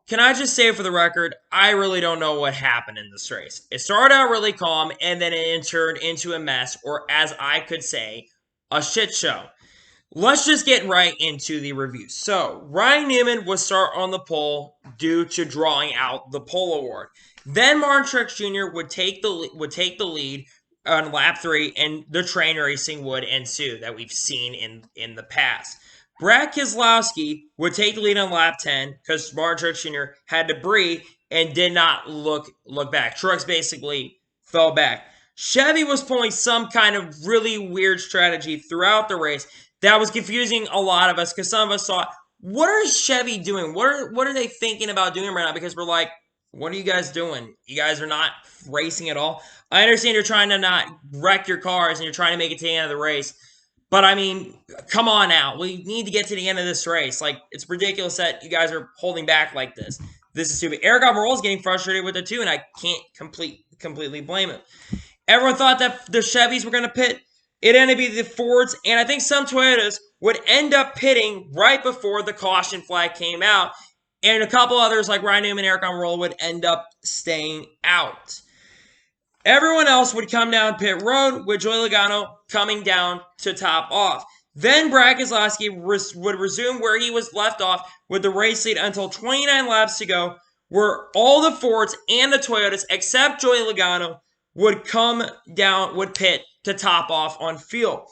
can I just say for the record, I really don't know what happened in this race. It started out really calm, and then it turned into a mess, or as I could say, a shit show. Let's just get right into the review. So, Ryan Newman would start on the pole due to drawing out the pole award. Then Martin Truex Jr. would take the lead on lap 3, and the train racing would ensue that we've seen in the past. Brad Keselowski would take the lead on lap 10 because Martin Truex Jr. had debris and did not look back. Truex basically fell back. Chevy was pulling some kind of really weird strategy throughout the race that was confusing a lot of us because some of us thought, what are Chevy doing? What are they thinking about doing right now? Because we're like, what are you guys doing? You guys are not racing at all. I understand you're trying to not wreck your cars and you're trying to make it to the end of the race. But I mean, come on now. We need to get to the end of this race. Like, it's ridiculous that you guys are holding back like this. This is stupid. Eric Almirola is getting frustrated with it too, and I can't completely blame him. Everyone thought that the Chevys were going to pit. It ended up being the Fords, and I think some Toyotas would end up pitting right before the caution flag came out, and a couple others like Ryan Newman and Eric Almirola would end up staying out. Everyone else would come down pit road with Joey Logano coming down to top off. Then Brad Keselowski would resume where he was left off with the race lead until 29 laps to go, where all the Fords and the Toyotas, except Joey Logano, would pit to top off on fuel.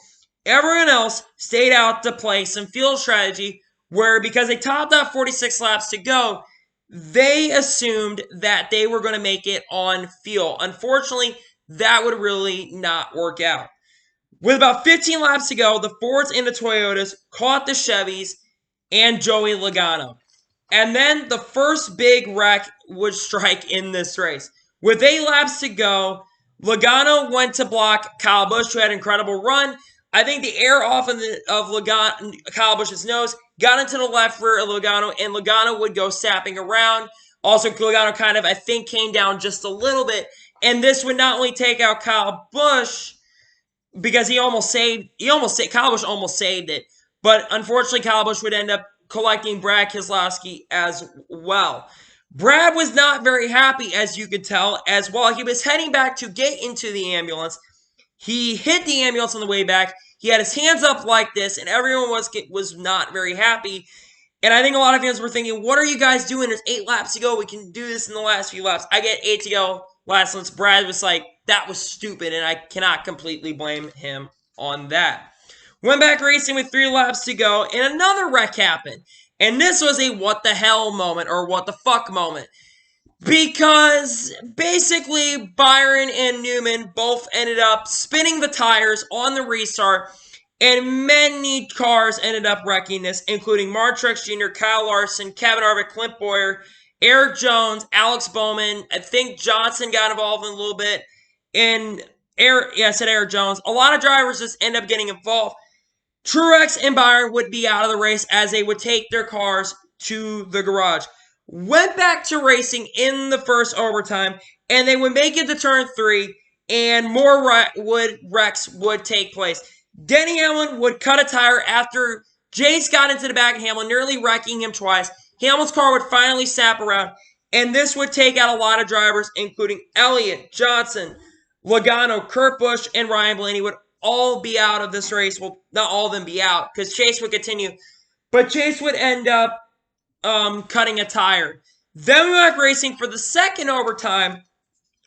Everyone else stayed out to play some field strategy where, because they topped out 46 laps to go, they assumed that they were going to make it on fuel. Unfortunately, that would really not work out. With about 15 laps to go, the Fords and the Toyotas caught the Chevys and Joey Logano. And then the first big wreck would strike in this race. With 8 laps to go, Logano went to block Kyle Busch, who had an incredible run. I think the air off of Kyle Busch's nose got into the left rear of Logano, and Logano would go sapping around. Also, Logano kind of, I think, came down just a little bit, and this would not only take out Kyle Busch, because Kyle Busch almost saved it, but unfortunately, Kyle Busch would end up collecting Brad Keselowski as well. Brad was not very happy, as you could tell, as while he was heading back to get into the ambulance, he hit the ambulance on the way back. He had his hands up like this, and everyone was not very happy. And I think a lot of fans were thinking, what are you guys doing? There's 8 laps to go. We can do this in the last few laps. I get 8 to go. Last laps. Brad was like, that was stupid, and I cannot completely blame him on that. Went back racing with 3 laps to go, and another wreck happened. And this was a what the hell moment, or what the fuck moment. Because basically Byron and Newman both ended up spinning the tires on the restart, and many cars ended up wrecking this, including Martin Truex Jr., Kyle Larson, Kevin Harvick, Clint Bowyer, Eric Jones, Alex Bowman. I think Johnson got involved in a little bit. And I said Eric Jones. A lot of drivers just end up getting involved. Truex and Byron would be out of the race as they would take their cars to the garage. Went back to racing in the first overtime, and they would make it to turn 3, and more wrecks would take place. Denny Hamlin would cut a tire after Jace got into the back of Hamlin, nearly wrecking him twice. Hamlin's car would finally sap around, and this would take out a lot of drivers, including Elliott, Johnson, Logano, Kurt Busch, and Ryan Blaney would all be out of this race. Well, not all of them be out, because Chase would continue. But Chase would end up cutting a tire. Then we went back racing for the second overtime,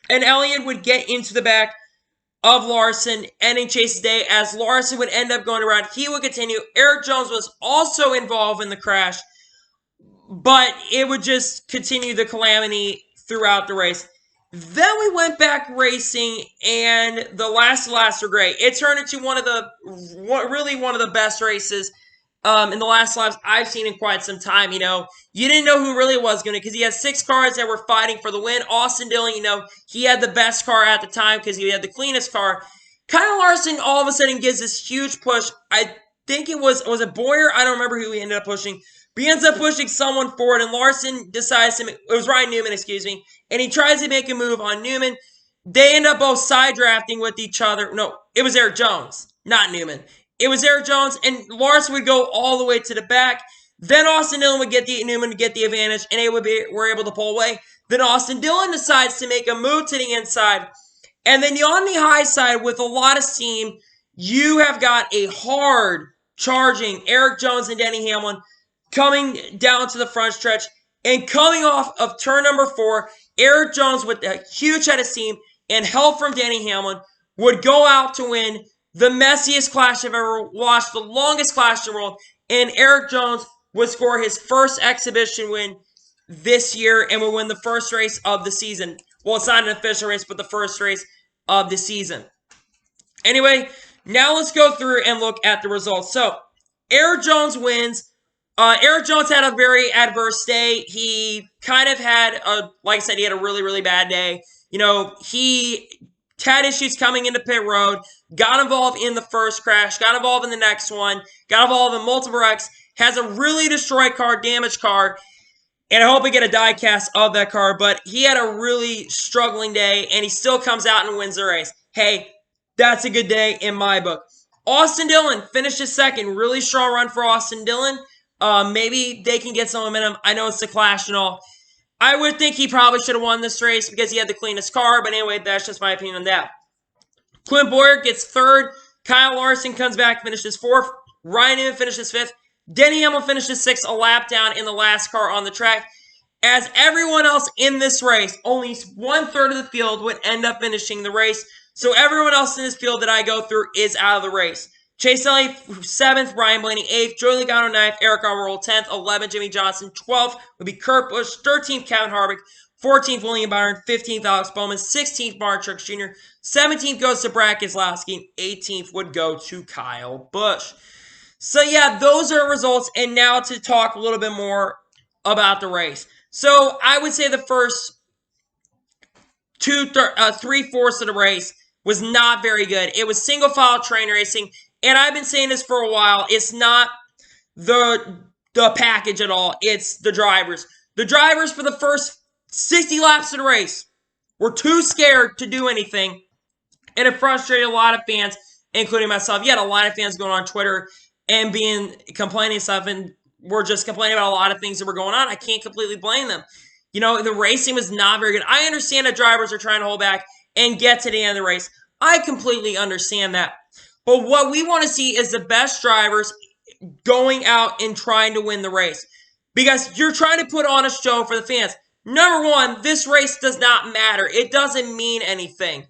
and Elliott would get into the back of Larson, ending Chase's day, as Larson would end up going around. He would continue. Eric Jones was also involved in the crash, but it would just continue the calamity throughout the race. Then we went back racing, and the last laps were great. It turned into one of the best races in the last laps I've seen in quite some time. You didn't know who really was going to, because he had 6 cars that were fighting for the win. Austin Dillon, he had the best car at the time because he had the cleanest car. Kyle Larson all of a sudden gives this huge push. I think it was it Bowyer? I don't remember who he ended up pushing. But he ends up pushing someone forward, and Larson decides it was Ryan Newman, and he tries to make a move on Newman. They end up both side drafting with each other. No, it was Eric Jones, not Newman. It was Eric Jones, and Larson would go all the way to the back. Then Austin Dillon would get Newman would get the advantage, and they were able to pull away. Then Austin Dillon decides to make a move to the inside. And then on the high side, with a lot of steam, you have got a hard charging Erik Jones and Denny Hamlin coming down to the front stretch. And coming off of turn number 4, Erik Jones with a huge head of steam and help from Denny Hamlin would go out to win the messiest clash I've ever watched, the longest clash in the world. And Erik Jones would score his first exhibition win this year and would win the first race of the season. Well, it's not an official race, but the first race of the season. Anyway, now let's go through and look at the results. So, Erik Jones wins. Erik Jones had a very adverse day. He kind of had, like I said, he had a really, really bad day. He had issues coming into pit road, got involved in the first crash, got involved in the next one, got involved in multiple wrecks, has a really destroyed car, damaged car, and I hope we get a die cast of that car, but he had a really struggling day, and he still comes out and wins the race. Hey, that's a good day in my book. Austin Dillon finished his second. Really strong run for Austin Dillon. Maybe they can get some momentum. I know it's the clash and all. I would think he probably should have won this race because he had the cleanest car, but anyway, that's just my opinion on that. Clint Bowyer gets third. Kyle Larson comes back, finishes fourth. Ryan Newman finishes fifth. Denny Hamlin finishes sixth, a lap down in the last car on the track. As everyone else in this race, only 1/3 of the field would end up finishing the race. So everyone else in this field that I go through is out of the race. Chase Elliott, 7th, Ryan Blaney, 8th, Joey Logano, 9th, Eric Almirola, 10th, 11th, Jimmy Johnson, 12th would be Kurt Busch, 13th, Kevin Harvick, 14th, William Byron, 15th, Alex Bowman, 16th, Martin Truex Jr., 17th goes to Brad Keselowski, and 18th would go to Kyle Busch. So yeah, those are results, and now to talk a little bit more about the race. So I would say the first 3/4 of the race was not very good. It was single file train racing, and I've been saying this for a while. It's not the package at all. It's the drivers. The drivers for the first 60 laps of the race were too scared to do anything, and it frustrated a lot of fans, including myself. You had a lot of fans going on Twitter and complaining and stuff, and were just complaining about a lot of things that were going on. I can't completely blame them. The racing was not very good. I understand that drivers are trying to hold back and get to the end of the race. I completely understand that. But what we want to see is the best drivers going out and trying to win the race. Because you're trying to put on a show for the fans. Number one, this race does not matter. It doesn't mean anything.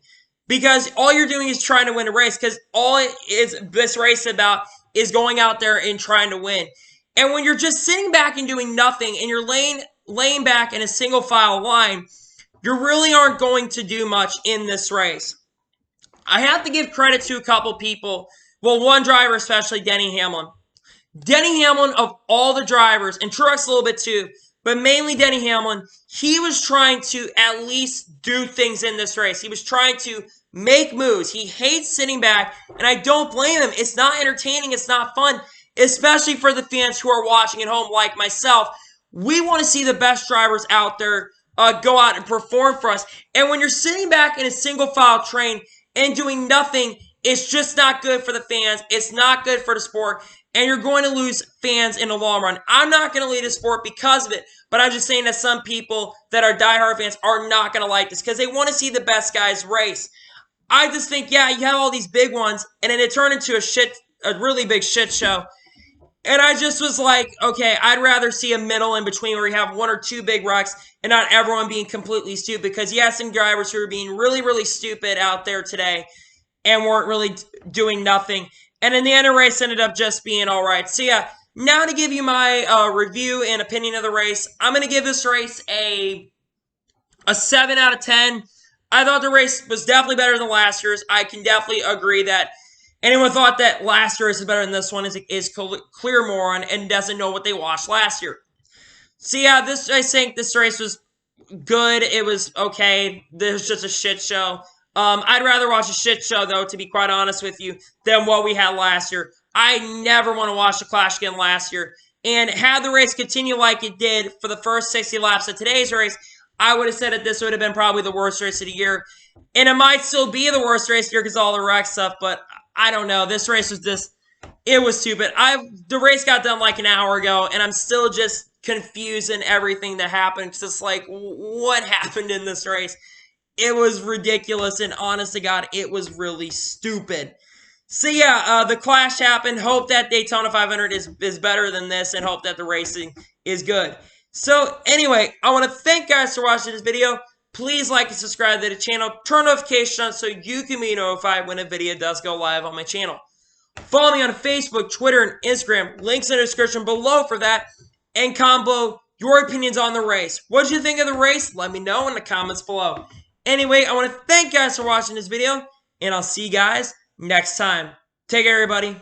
Because all you're doing is trying to win a race. Because all it is this race about is going out there and trying to win. And when you're just sitting back and doing nothing, and you're laying back in a single file line, you really aren't going to do much in this race. I have to give credit to a couple people. Well, one driver especially, Denny Hamlin. Denny Hamlin, of all the drivers, and Truex a little bit too, but mainly Denny Hamlin, he was trying to at least do things in this race. He was trying to make moves. He hates sitting back, and I don't blame him. It's not entertaining. It's not fun, especially for the fans who are watching at home like myself. We want to see the best drivers out there go out and perform for us. And when you're sitting back in a single file train and doing nothing, it's just not good for the fans. It's not good for the sport. And you're going to lose fans in the long run. I'm not going to lead the sport because of it. But I'm just saying that some people that are diehard fans are not going to like this because they want to see the best guys race. I just think, yeah, you have all these big ones, and then it turned into a really big shit show. And I just was like, okay, I'd rather see a middle in between where you have one or two big wrecks and not everyone being completely stupid. Because you have some drivers who are being really, really stupid out there today and weren't really doing nothing. And in the end of the race ended up just being all right. So yeah, now to give you my review and opinion of the race, I'm going to give this race a 7 out of 10. I thought the race was definitely better than last year's. I can definitely agree that anyone thought that last year's is better than this one is clear moron and doesn't know what they watched last year. So yeah, I think this race was good. It was okay. There's just a shit show. I'd rather watch a shit show, though, to be quite honest with you, than what we had last year. I never want to watch the Clash again last year. And had the race continue like it did for the first 60 laps of today's race, I would have said that this would have been probably the worst race of the year. And it might still be the worst race of the year because of all the wreck stuff, but I don't know. This race was just It was stupid. The race got done like an hour ago, and I'm still just confused in everything that happened. Because it's like, what happened in this race? It was ridiculous, and honest to God, it was really stupid. So yeah, the clash happened. Hope that Daytona 500 is better than this, and hope that the racing is good. So anyway, I want to thank you guys for watching this video. Please like and subscribe to the channel. Turn notifications on so you can be notified when a video does go live on my channel. Follow me on Facebook, Twitter, and Instagram. Links in the description below for that. And combo your opinions on the race. What did you think of the race? Let me know in the comments below. Anyway, I want to thank you guys for watching this video, and I'll see you guys next time. Take care, everybody.